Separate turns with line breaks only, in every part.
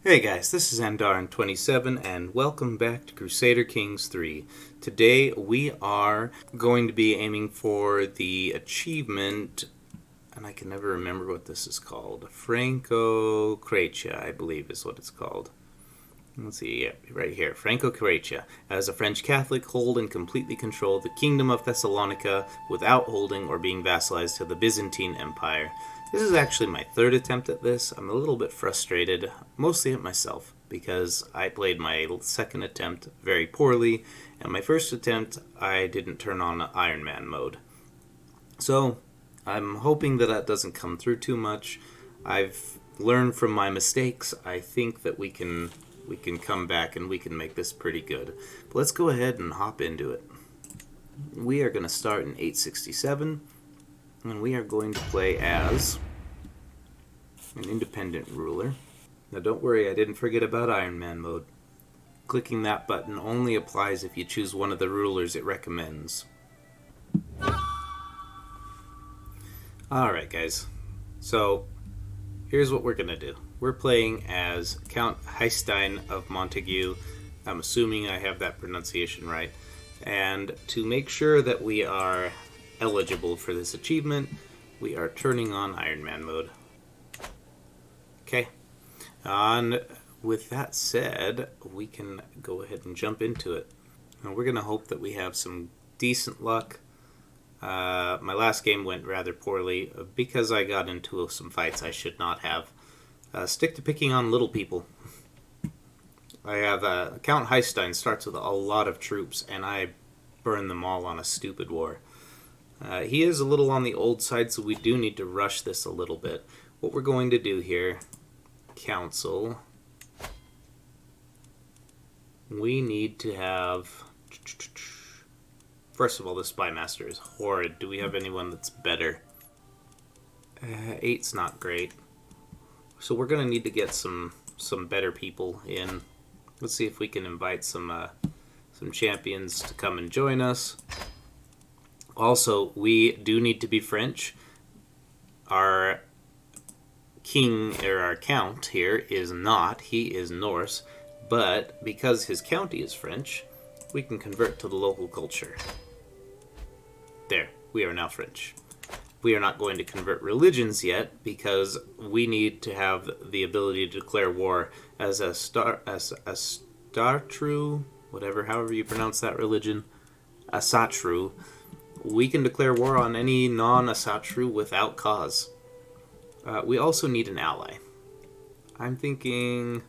Hey guys, this is Andarin27 and welcome back to Crusader Kings III. Today we are going to be aiming for the achievement, and I can never remember what this is called. Frankokratia, I believe is what it's called. Let's see, yeah, right here. Frankokratia. As a French Catholic, hold and completely control the kingdom of Thessalonica without holding or being vassalized to the Byzantine Empire. This is actually my third attempt at this. I'm a little bit frustrated, mostly at myself, because I played my second attempt very poorly, and my first attempt I didn't turn on Ironman mode. So, I'm hoping that doesn't come through too much. I've learned from my mistakes. I think that we can come back and we can make this pretty good. But let's go ahead and hop into it. We are going to start in 867. And we are going to play as an independent ruler. Now don't worry, I didn't forget about Ironman mode. Clicking that button only applies if you choose one of the rulers it recommends. Alright guys, so here's what we're going to do. We're playing as Count Heistein of Montague. I'm assuming I have that pronunciation right. And to make sure that we are eligible for this achievement, we are turning on Ironman mode. Okay, and with that said, we can go ahead and jump into it. Now we're going to hope that we have some decent luck. My last game went rather poorly because I got into some fights I should not have. Stick to picking on little people. I have Count Heistein starts with a lot of troops, and I burn them all on a stupid war. He is a little on the old side, so we do need to rush this a little bit. What we're going to do here, council, we need to have... First of all, the Spy Master is horrid. Do we have anyone that's better? 8's not great. So we're going to need to get some better people in. Let's see if we can invite some champions to come and join us. Also, we do need to be French. Our king, or our count here, is not. He is Norse. But because his county is French, we can convert to the local culture. There, we are now French. We are not going to convert religions yet because we need to have the ability to declare war as a Startru, however you pronounce that religion, a Satru. We can declare war on any non-Asatru without cause. We also need an ally. I'm thinking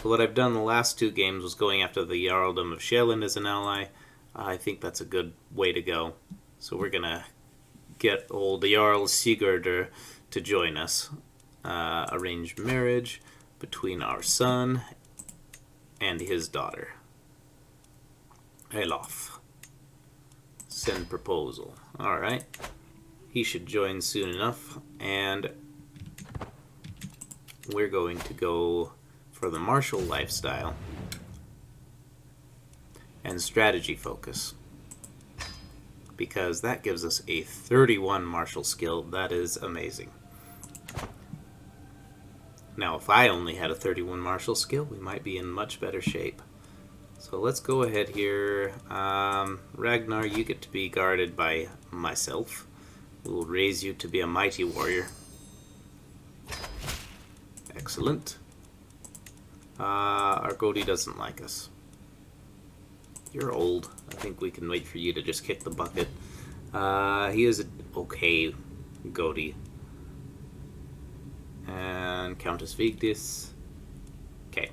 what I've done the last two games was going after the Jarldom of Sjælland as an ally. I think that's a good way to go. So we're going to get old Jarl Sigurdur to join us. Arrange marriage between our son and his daughter. Elof. Send proposal. Alright. He should join soon enough. And we're going to go for the martial lifestyle and strategy focus. Because that gives us a 31 martial skill. That is amazing. Now, if I only had a 31 martial skill, we might be in much better shape. So let's go ahead here. Ragnar, you get to be guarded by myself. We will raise you to be a mighty warrior. Excellent. Argodi doesn't like us. You're old. I think we can wait for you to just kick the bucket. He is an okay Godi. And Countess Vigdis. Okay.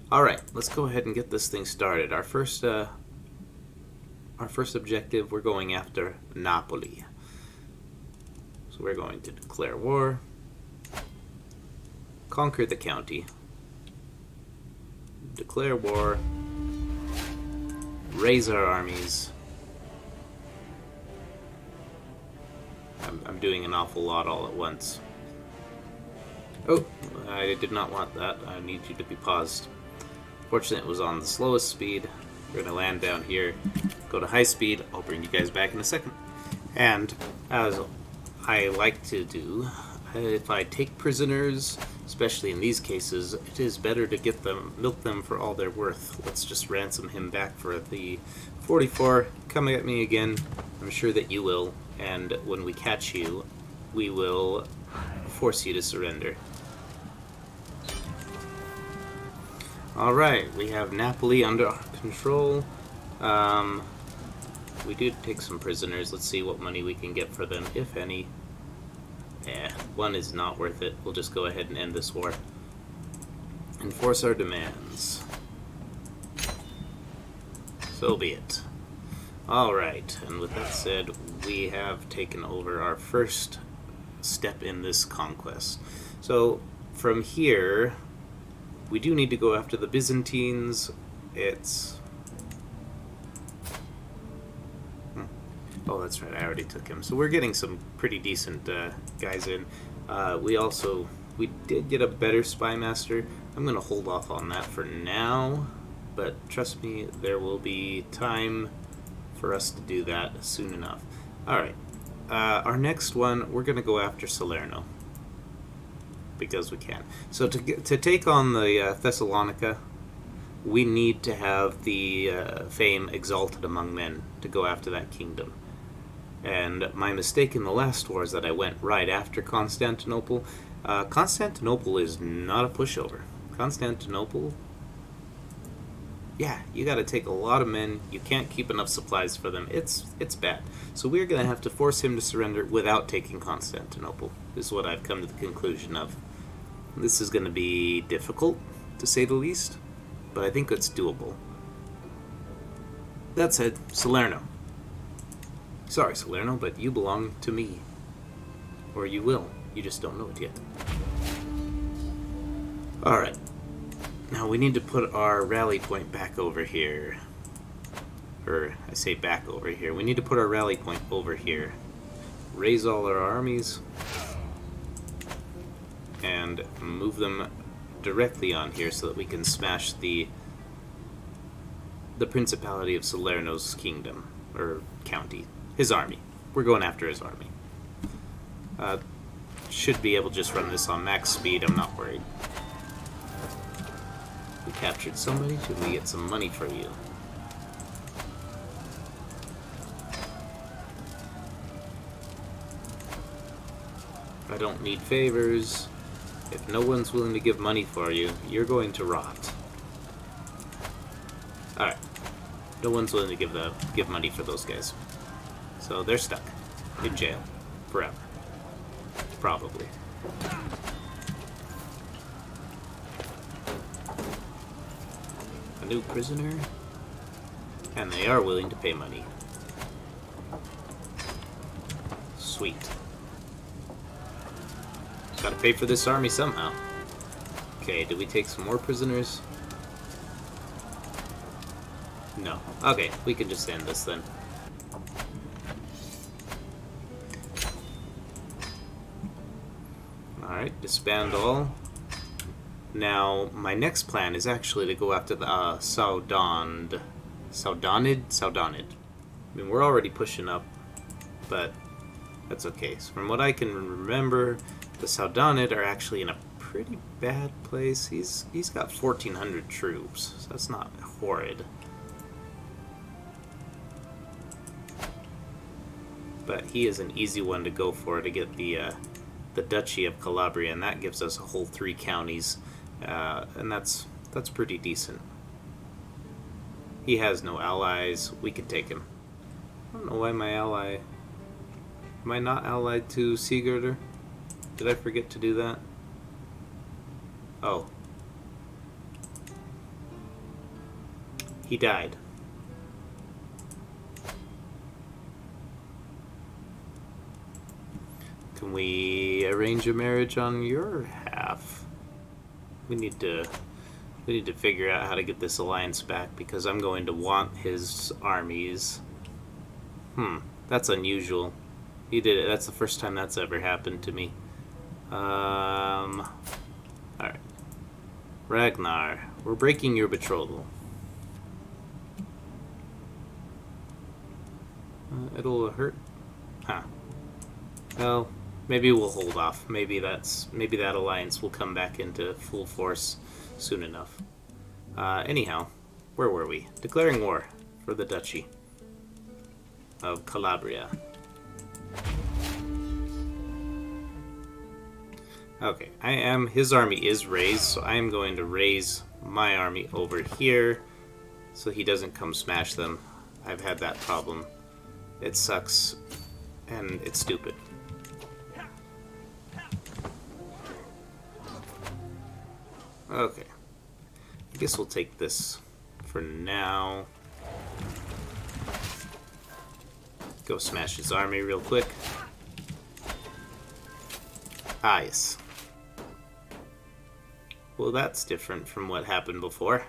Alright, let's go ahead and get this thing started. Our first objective, we're going after Napoli. So we're going to declare war. Conquer the county. Declare war. Raise our armies. I'm doing an awful lot all at once. Oh, I did not want that. I need you to be paused. Fortunately, it was on the slowest speed. We're going to land down here, go to high speed. I'll bring you guys back in a second. And as I like to do, if I take prisoners Especially in these cases, it is better to get them, milk them for all they're worth. Let's just ransom him back for the 44. Come at me again. I'm sure that you will. And when we catch you, we will force you to surrender. Alright, we have Napoli under our control. We do take some prisoners. Let's see what money we can get for them, if any. One is not worth it. We'll just go ahead and end this war. Enforce our demands. So be it. Alright, and with that said, we have taken over our first step in this conquest. So, from here, we do need to go after the Byzantines. Oh, that's right, I already took him. So we're getting some pretty decent guys in. We did get a better spy master. I'm going to hold off on that for now, but trust me, there will be time for us to do that soon enough. Alright, our next one, we're going to go after Salerno, because we can. So to take on the Thessalonica, we need to have the fame exalted among men to go after that kingdom. And my mistake in the last war is that I went right after Constantinople. Constantinople is not a pushover. Constantinople, yeah, you gotta take a lot of men. You can't keep enough supplies for them. It's bad. So we're gonna have to force him to surrender without taking Constantinople, is what I've come to the conclusion of. This is gonna be difficult, to say the least, but I think it's doable. That said, Salerno. Sorry, Salerno, but you belong to me. Or you will. You just don't know it yet. Alright. Now we need to put our rally point back over here. Or, I say back over here. We need to put our rally point over here. Raise all our armies. And move them directly on here so that we can smash the Principality of Salerno's kingdom. Or county. His army. We're going after his army. Should be able to just run this on max speed. I'm not worried. We captured somebody. Should we get some money for you? I don't need favors. If no one's willing to give money for you, you're going to rot. Alright. No one's willing to give money for those guys. So they're stuck in jail forever. Probably. A new prisoner. And they are willing to pay money. Sweet. Gotta pay for this army somehow. Okay, did we take some more prisoners? No. Okay, we can just end this then. Alright, disband all. Now, my next plan is actually to go after the Saudonid? Saudonid. I mean, we're already pushing up, but that's okay. So from what I can remember, the Saudonid are actually in a pretty bad place. He's got 1,400 troops, so that's not horrid. But he is an easy one to go for to get the Duchy of Calabria, and that gives us a whole 3 counties, and that's pretty decent. He has no allies. We can take him. I don't know why my ally... Am I not allied to Sigurdur? Did I forget to do that? Oh. He died. Can we arrange a marriage on your half? We need to figure out how to get this alliance back, because I'm going to want his armies. That's unusual. He did it. That's the first time that's ever happened to me. Alright. Ragnar, we're breaking your betrothal. It'll hurt. Huh. Well, Maybe we'll hold off. Maybe that alliance will come back into full force soon enough. Anyhow, where were we? Declaring war for the Duchy of Calabria. Okay, his army is raised, so I am going to raise my army over here so he doesn't come smash them. I've had that problem. It sucks, and it's stupid. Okay. I guess we'll take this for now. Go smash his army real quick. Ah, yes. Well, that's different from what happened before.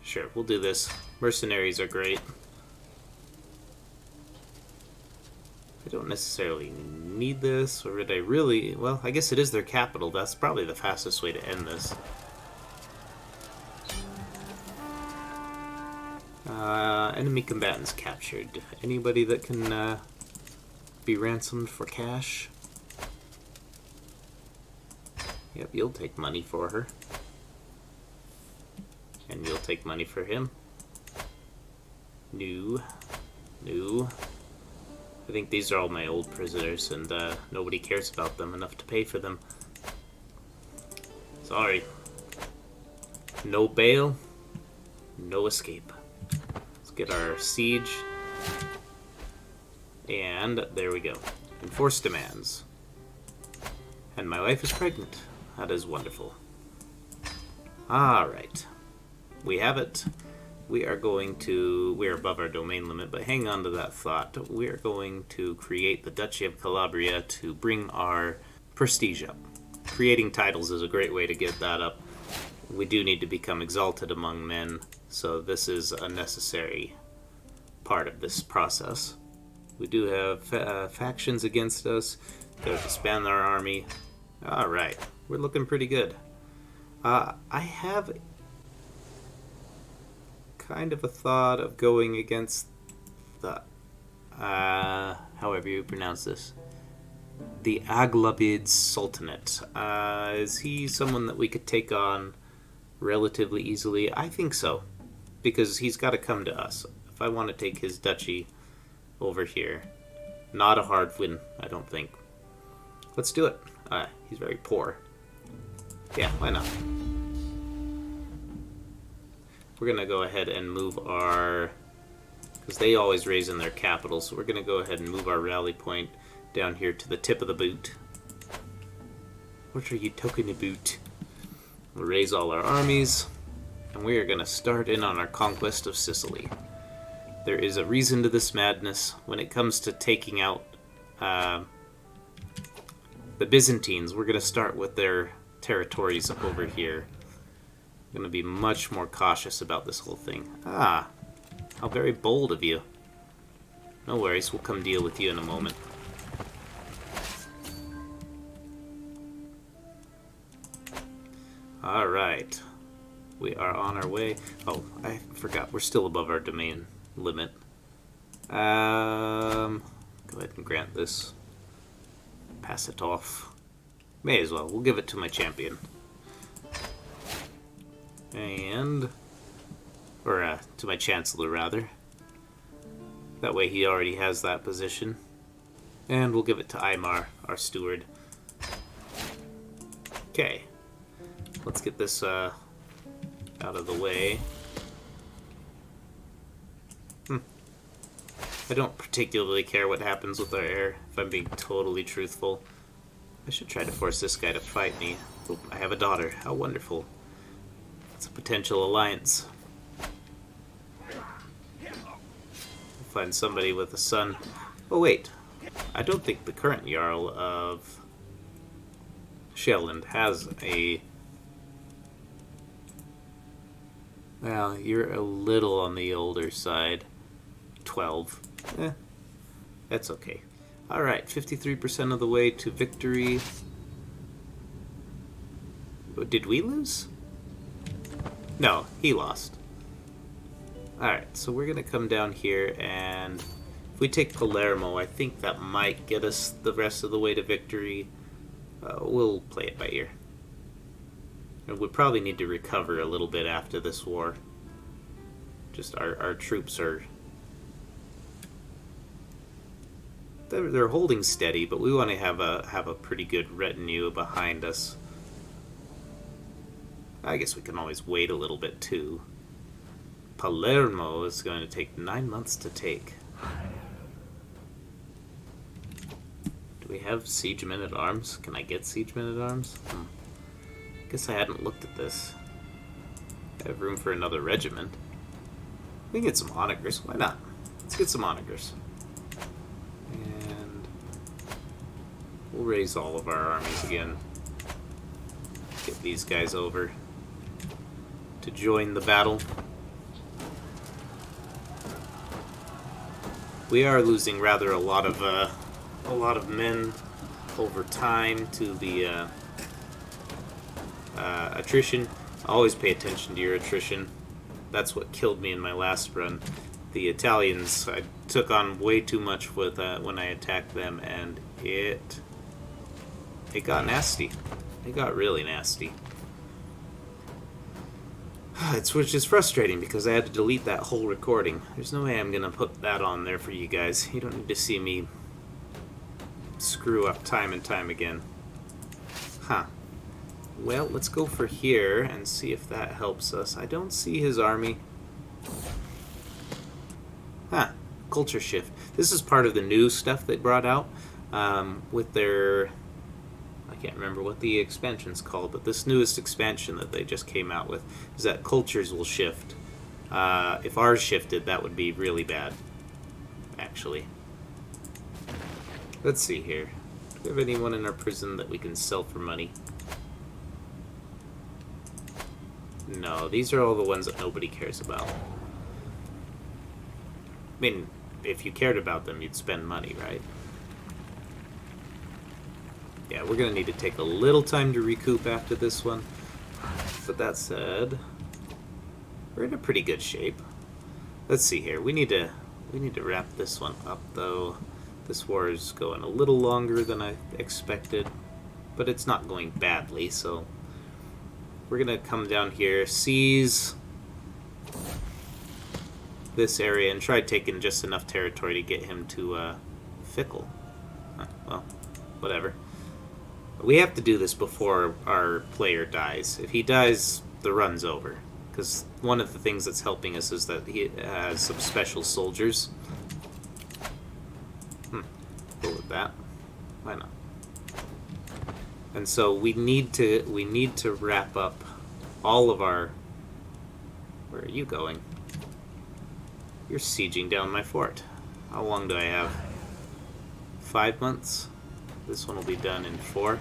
Sure, we'll do this. Mercenaries are great. I don't necessarily need this, or did I really? Well, I guess it is their capital. That's probably the fastest way to end this. Enemy combatants captured. Anybody that can be ransomed for cash? Yep, you'll take money for her. And you'll take money for him. No. I think these are all my old prisoners, and nobody cares about them enough to pay for them. Sorry. No bail, no escape. Let's get our siege. And there we go. Enforce demands. And my wife is pregnant. That is wonderful. Alright. We have it. We are above our domain limit, but hang on to that thought. We are going to create the Duchy of Calabria to bring our prestige up. Creating titles is a great way to get that up. We do need to become exalted among men, so this is a necessary part of this process. We do have factions against us. Gotta disband our army. Alright, we're looking pretty good. I have kind of a thought of going against the, however you pronounce this, the Aghlabid Sultanate. Is he someone that we could take on relatively easily? I think so, because he's got to come to us. If I want to take his duchy over here, not a hard win, I don't think. Let's do it. He's very poor. Yeah, why not? We're going to go ahead and move our... because they always raise in their capital, so we're going to go ahead and move our rally point down here to the tip of the boot. What are you talking about? We'll raise all our armies, and we are going to start in on our conquest of Sicily. There is a reason to this madness. When it comes to taking out the Byzantines, we're going to start with their territories over here. I'm going to be much more cautious about this whole thing. How very bold of you. No worries, we'll come deal with you in a moment. Alright. We are on our way. Oh, I forgot, we're still above our domain limit. Go ahead and grant this. Pass it off. May as well, we'll give it to my champion. And... or, to my chancellor, rather. That way he already has that position. And we'll give it to Aymar, our steward. Okay. Let's get this, out of the way. I don't particularly care what happens with our heir, if I'm being totally truthful. I should try to force this guy to fight me. Oh, I have a daughter. How wonderful. It's a potential alliance. Find somebody with a son. Oh wait, I don't think the current Jarl of Shelland has a... well, you're a little on the older side. 12. That's okay. Alright, 53% of the way to victory. Did we lose? No, he lost. Alright, so we're going to come down here and If we take Palermo, I think that might get us the rest of the way to victory. We'll play it by ear. And we probably need to recover a little bit after this war. Just our troops are... They're holding steady, but we want to have a pretty good retinue behind us. I guess we can always wait a little bit too. Palermo is going to take 9 months to take. Do we have siege men-at-arms? Can I get siege men-at-arms? Guess I hadn't looked at this. I have room for another regiment. We can get some onagers. Why not? Let's get some onagers. And we'll raise all of our armies again. Get these guys over to join the battle. We are losing rather a lot of men over time to the attrition. Always pay attention to your attrition. That's what killed me in my last run. The Italians, I took on way too much with when I attacked them, and it got nasty. It got really nasty. Which is frustrating because I had to delete that whole recording. There's no way I'm gonna put that on there for you guys. You don't need to see me screw up time and time again. Huh. Well, let's go for here and see if that helps us. I don't see his army. Huh. Culture shift. This is part of the new stuff they brought out with their... I can't remember what the expansion's called, but this newest expansion that they just came out with is that cultures will shift. If ours shifted, that would be really bad, actually. Let's see here. Do we have anyone in our prison that we can sell for money? No, these are all the ones that nobody cares about. I mean, if you cared about them, you'd spend money, right? Yeah, we're going to need to take a little time to recoup after this one. But that said, we're in a pretty good shape. Let's see here. We need to wrap this one up, though. This war is going a little longer than I expected, but it's not going badly, so we're going to come down here, seize this area, and try taking just enough territory to get him to Fickle. Well, whatever. We have to do this before our player dies. If he dies, the run's over. Because one of the things that's helping us is that he has some special soldiers. Go with that. Why not? And so we need to wrap up all of our... Where are you going? You're sieging down my fort. How long do I have? 5 months? This one will be done in 4.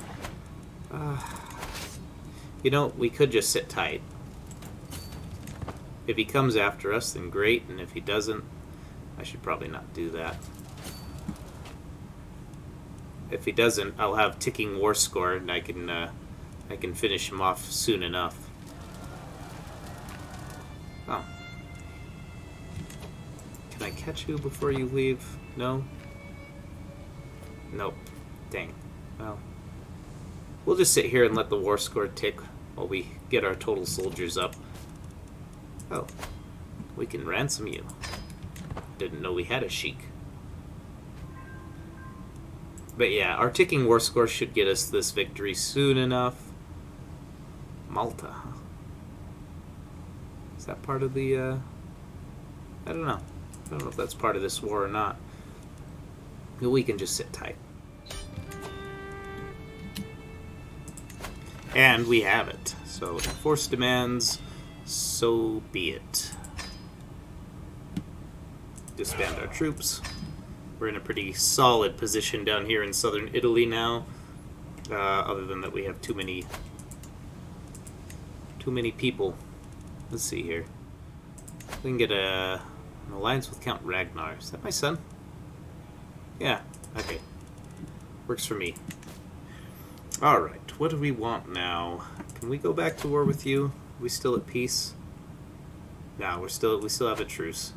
You know, we could just sit tight. If he comes after us, then great, and if he doesn't, I should probably not do that. If he doesn't, I'll have ticking war score, and I can finish him off soon enough. Oh. Can I catch you before you leave? No? Nope. Dang. Well, we'll just sit here and let the war score tick while we get our total soldiers up. Oh, we can ransom you. Didn't know we had a sheik. But yeah, our ticking war score should get us this victory soon enough. Malta, huh? Is that part of the, I don't know. I don't know if that's part of this war or not. But we can just sit tight. And we have it. So, enforce demands, so be it. Disband our troops. We're in a pretty solid position down here in southern Italy now. Other than that we have too many people. Let's see here. We can get an alliance with Count Ragnar. Is that my son? Yeah, okay. Works for me. Alright, what do we want now? Can we go back to war with you? Are we still at peace? No, we still have a truce.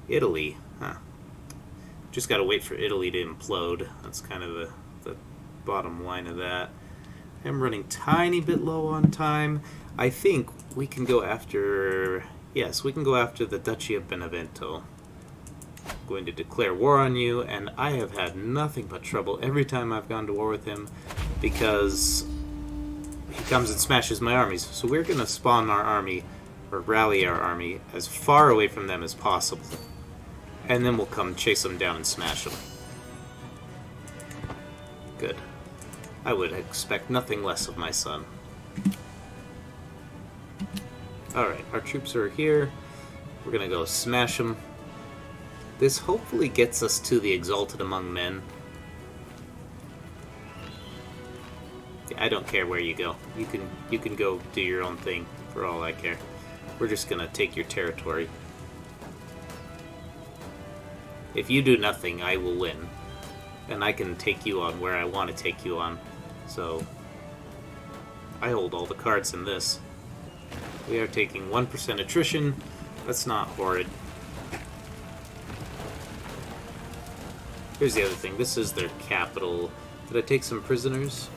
Italy, huh. Just gotta wait for Italy to implode. That's kind of the bottom line of that. I'm running tiny bit low on time. I think we can go after... Yes, we can go after the Duchy of Benevento. I'm going to declare war on you, and I have had nothing but trouble every time I've gone to war with him because he comes and smashes my armies. So we're going to spawn our army, or rally our army, as far away from them as possible. And then we'll come chase them down and smash them. Good. I would expect nothing less of my son. Alright, our troops are here. We're gonna go smash them. This hopefully gets us to the Exalted Among Men. Yeah, I don't care where you go. You can go do your own thing, for all I care. We're just gonna take your territory. If you do nothing, I will win. And I can take you on where I want to take you on. So, I hold all the cards in this. We are taking 1% attrition. That's not horrid. Here's the other thing. This is their capital. Did I take some prisoners?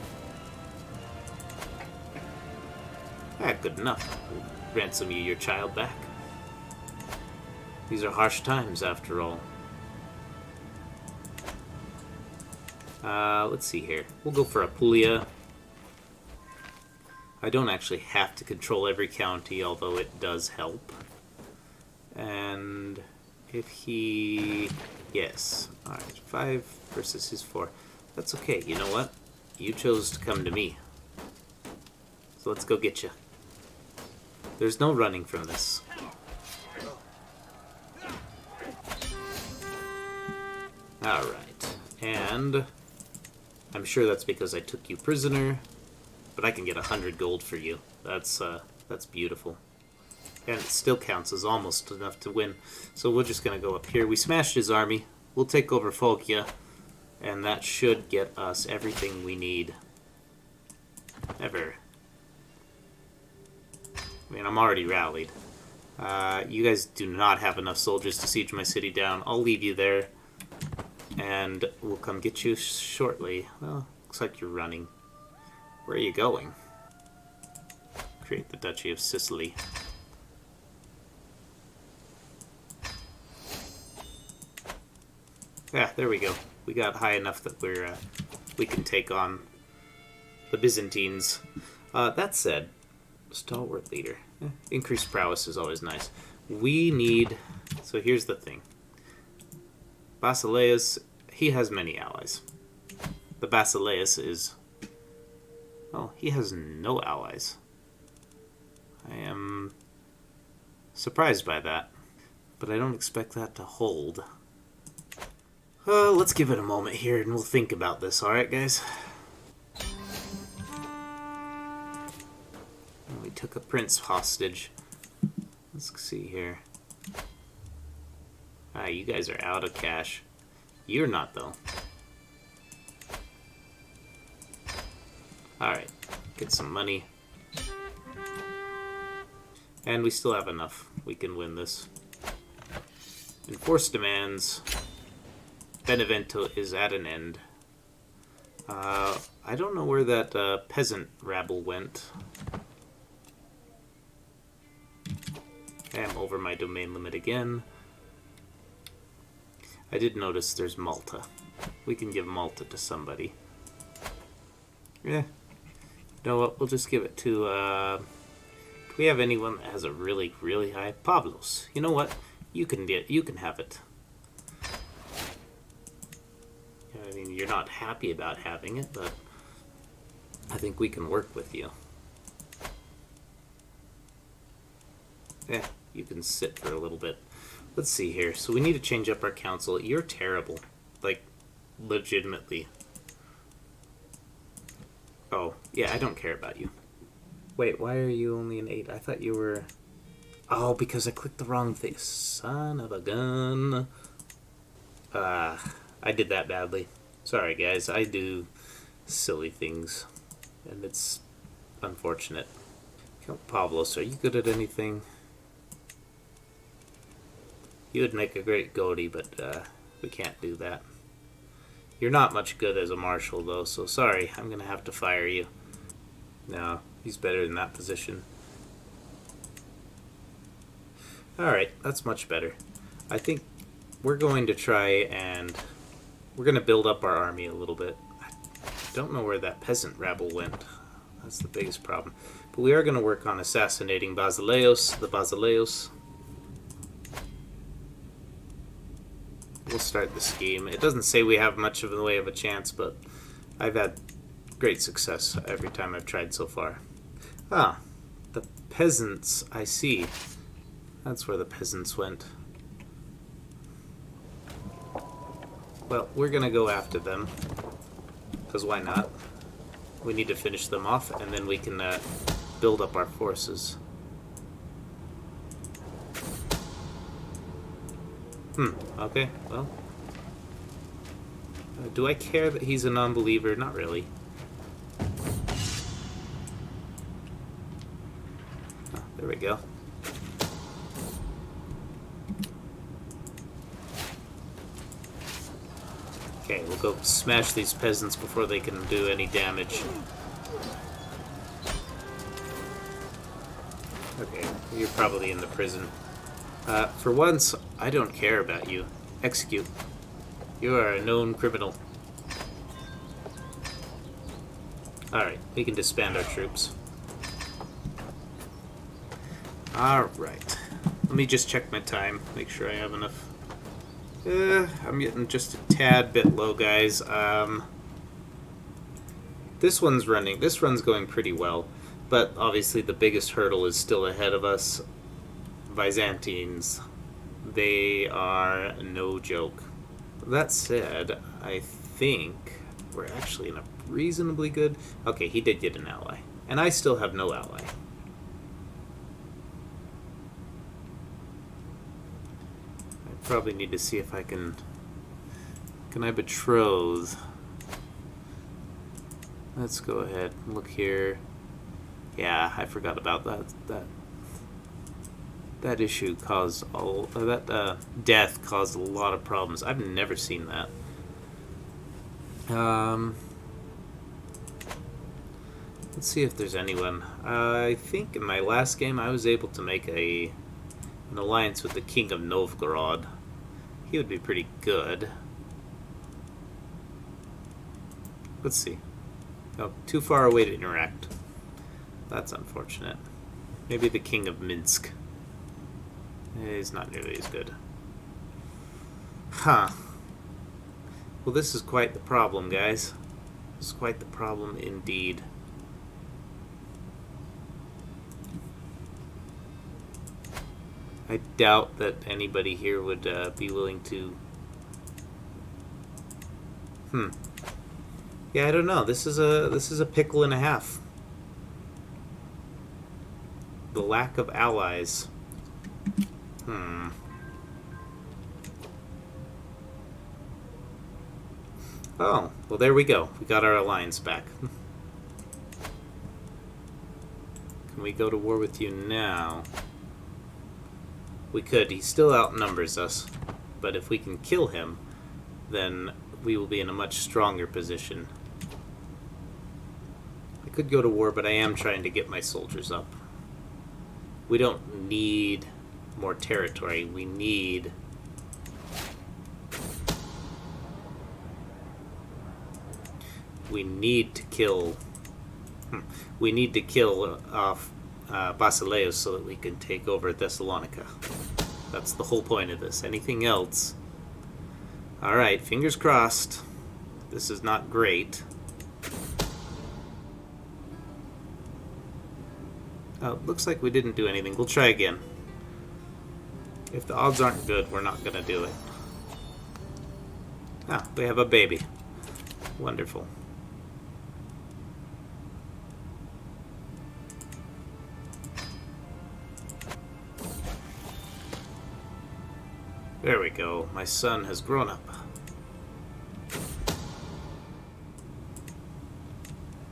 Ah, good enough. We'll ransom you your child back. These are harsh times, after all. Let's see here. We'll go for Apulia. I don't actually have to control every county, although it does help. And if he... Yes. Alright, 5 versus his 4. That's okay. You know what? You chose to come to me. So let's go get you. There's no running from this. Alright. And I'm sure that's because I took you prisoner. But I can get 100 gold for you. That's beautiful. And it still counts as almost enough to win. So we're just going to go up here. We smashed his army. We'll take over Folkia. And that should get us everything we need. Ever. I mean, I'm already rallied. You guys do not have enough soldiers to siege my city down. I'll leave you there. And we'll come get you shortly. Well, looks like you're running. Where are you going? Create the Duchy of Sicily. Yeah, there we go. We got high enough that we can take on the Byzantines. That said, stalwart leader. Increased prowess is always nice. We need... So here's the thing. Basileus, he has many allies. The Basileus is... Oh, he has no allies. I am surprised by that. But I don't expect that to hold. Let's give it a moment here and we'll think about this, alright guys? We took a prince hostage. Let's see here. Ah, you guys are out of cash. You're not, though. Alright, get some money. And we still have enough. We can win this. Enforced demands. Benevento is at an end. I don't know where that peasant rabble went. I am over my domain limit again. I did notice there's Malta. We can give Malta to somebody. Yeah. You know what? We'll just give it to... do we have anyone that has a really, really high? Pablos. You know what? You can have it. I mean, you're not happy about having it, but I think we can work with you. Yeah, you can sit for a little bit. Let's see here. So we need to change up our council. You're terrible. Like, legitimately. Oh, yeah, I don't care about you. Wait, why are you only an 8? I thought you were... Oh, because I clicked the wrong thing. Son of a gun. I did that badly. Sorry, guys. I do silly things. And it's unfortunate. Count Pavlos, are you good at anything? You would make a great goatee, but we can't do that. You're not much good as a marshal, though, so sorry. I'm going to have to fire you. No, he's better in that position. Alright, that's much better. I think we're going to try and... we're going to build up our army a little bit. I don't know where that peasant rabble went. That's the biggest problem. But we are going to work on assassinating the Basileus. We'll start the scheme. It doesn't say we have much of the way of a chance, but I've had great success every time I've tried so far. Ah, the peasants, I see. That's where the peasants went. Well, we're gonna go after them, because why not? We need to finish them off, and then we can build up our forces. Okay, well. Do I care that he's a non-believer? Not really. Oh, there we go. Okay, we'll go smash these peasants before they can do any damage. Okay, you're probably in the prison. For once, I don't care about you. Execute. You are a known criminal. Alright, we can disband our troops. Alright. Let me just check my time, make sure I have enough. I'm getting just a tad bit low, guys. This one's running. This run's going pretty well. But obviously the biggest hurdle is still ahead of us. Byzantines. They are no joke. That said, I think we're actually in a reasonably good... Okay, he did get an ally. And I still have no ally. I probably need to see if I can... Can I betroth? Let's go ahead and look here. Yeah, I forgot about that. That issue caused all... that death caused a lot of problems. I've never seen that. Let's see if there's anyone. I think in my last game I was able to make an alliance with the King of Novgorod. He would be pretty good. Let's see. Oh, too far away to interact. That's unfortunate. Maybe the King of Minsk. He's not nearly as good. Huh. Well, this is quite the problem, guys. This is quite the problem indeed. I doubt that anybody here would be willing to... Yeah, I don't know. This is a pickle and a half. The lack of allies. Oh, well there we go. We got our alliance back. Can we go to war with you now? We could. He still outnumbers us. But if we can kill him, then we will be in a much stronger position. I could go to war, but I am trying to get my soldiers up. We don't need more territory. We need... We need to kill... We need to kill off Basileus so that we can take over Thessalonica. That's the whole point of this. Anything else... Alright, fingers crossed. This is not great. Oh, looks like we didn't do anything. We'll try again. If the odds aren't good, we're not going to do it. Ah, we have a baby. Wonderful. There we go. My son has grown up.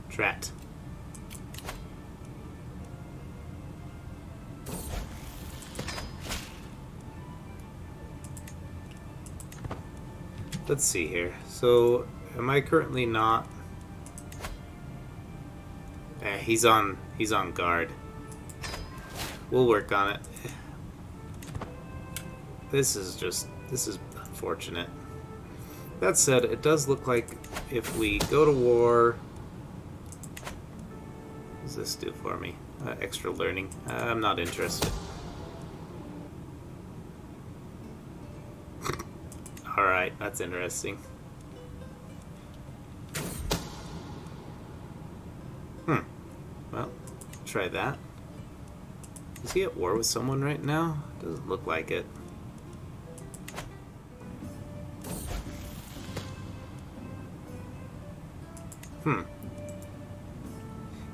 Drat. let's see here. So, am I currently not? He's on guard. We'll work on it. This is unfortunate. That said, it does look like if we go to war... What does this do for me? Extra learning. I'm not interested. Alright, that's interesting. Well, try that. Is he at war with someone right now? Doesn't look like it.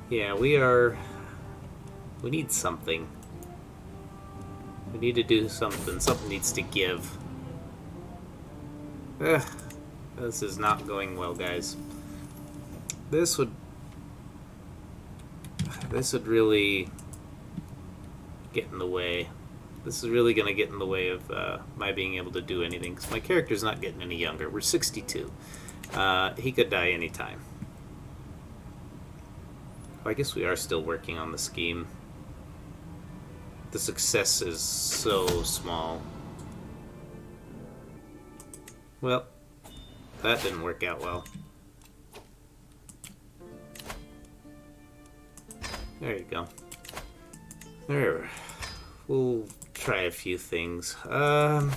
Yeah, we need something. We need to do something. Something needs to give. This is not going well, guys. This would really get in the way. This is really going to get in the way of my being able to do anything, because my character's not getting any younger. We're 62. He could die anytime. I guess we are still working on the scheme. The success is so small. Well, that didn't work out well. There you go. There. We'll try a few things. Can't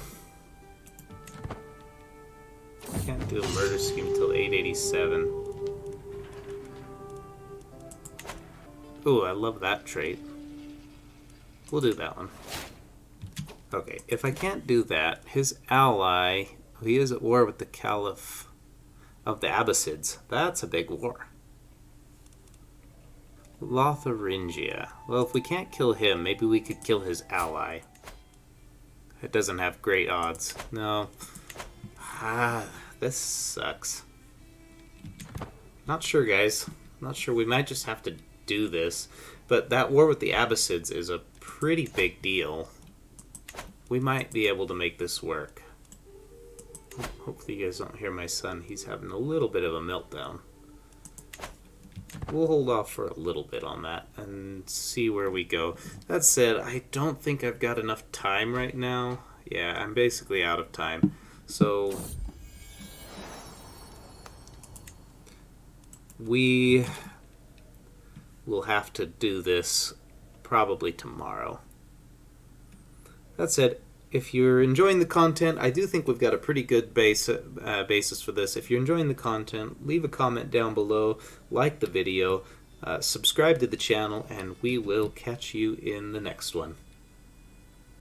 do a murder scheme until 887. Ooh, I love that trait. We'll do that one. Okay, if I can't do that, his ally, he is at war with the Caliph of the Abbasids. That's a big war. Lotharingia. Well, if we can't kill him, maybe we could kill his ally. It doesn't have great odds. No. This sucks. Not sure, guys. Not sure. We might just have to do this. But that war with the Abbasids is a pretty big deal. We might be able to make this work. Hopefully you guys don't hear my son. He's having a little bit of a meltdown. We'll hold off for a little bit on that and see where we go. That said, I don't think I've got enough time right now. Yeah, I'm basically out of time. So we will have to do this probably tomorrow. That said, if you're enjoying the content, I do think we've got a pretty good basis for this. If you're enjoying the content, leave a comment down below, like the video, subscribe to the channel, and we will catch you in the next one.